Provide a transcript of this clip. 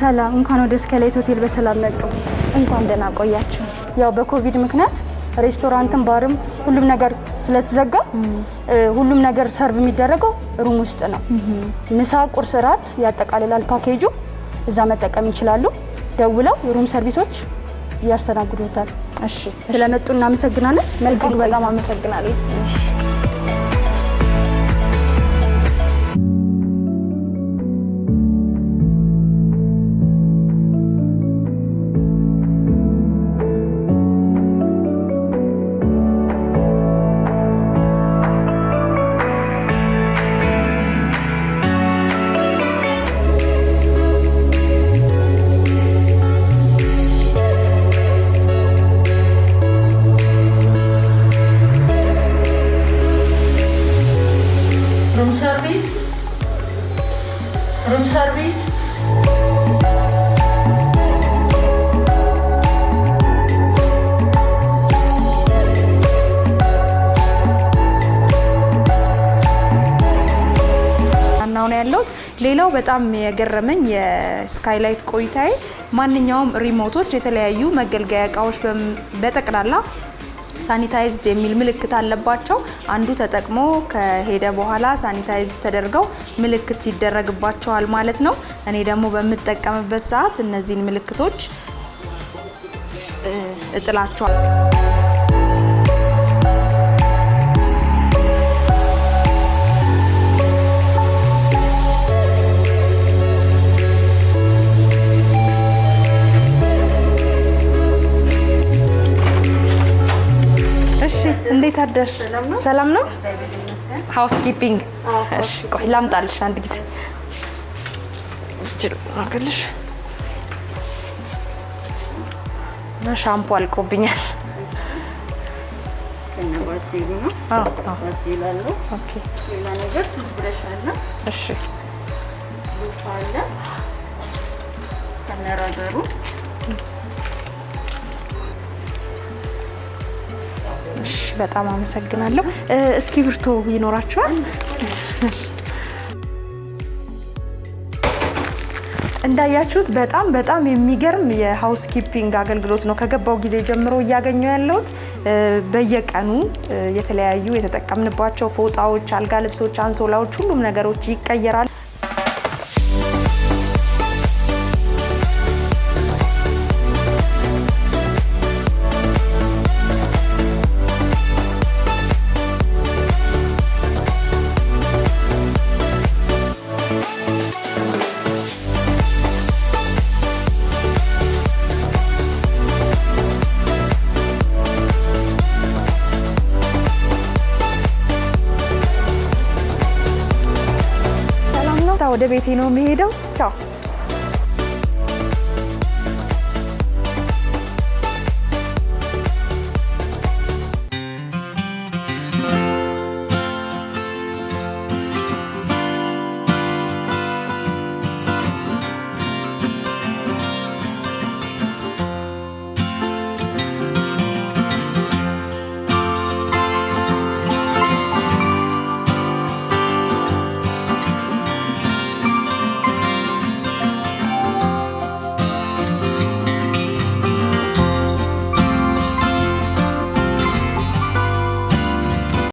ሰላም እንኳን ወደ ስካይላይት ሆቴል በሰላም መጡ። እንኳን ደህና ቆያችሁ። ያው በኮቪድ ምክንያት ሬስቶራንትም ባርም ሁሉም ነገር ስለተዘጋ ሁሉም ነገር ሰርቭ የሚደረገው ሩም ውስጥ ነው። ምሳ፣ ቁርስ፣ ራት ያጠቃልላል ፓኬጁ። እዛ መጠቀም ይችላሉ። ደውለው ሩም ሰርቪሶች ያስተናግዱታል። እሺ ስለመጡ እናመሰግናለን። መልካም በጣም አመሰግናለሁ። Room service. አናውና ያለውት ሌላው በጣም የገረመኝ የስካይላይት ቆይታዬ ማንኛውም ሪሞቶች የተለያዩ መገልገያ እቃዎች በጠቅላላ ሳኒታይዝድ የሚል ምልክት አለባቸው። አንዱ ተጠቅሞ ከሄደ በኋላ ሳኒታይዝ ተደርገው ምልክት ይደረግባቸዋል ማለት ነው። እኔ ደግሞ በመጠቀምበት ሰዓት እነዚህን ምልክቶች እጥላቸዋለሁ። እንዴት አደር? ሰላም ነው? Housekeeping እሺ ቆይ ላምጣልሽ አንድ ጊዜ እጅ አገልሽ እና ሻምፖ አልቆብኛል። ከነባሲሉ ነው? ባሲላሉ። ኦኬ ሌላ ነገር ትስብረሻልና? እሺ ሉፋለ ከነራዘሩ በጣም አመሰግናለሁ። እስክሪብቶ ይኖራችኋል? እንዳያችሁት በጣም የሚገርም የሃውስኪፒንግ አገልግሎት ነው ከገባው ጊዜ ጀምሮ እያገኘው ያለሁት። በየቀኑ የተለያዩ የተጠቀምንባቸው ፎጣዎች፣ አልጋ ልብሶች፣ አንሶላዎች ሁሉም ነገሮች ይቀየራሉ። ወደ ቤቴ ነው የሚሄደው። ቻው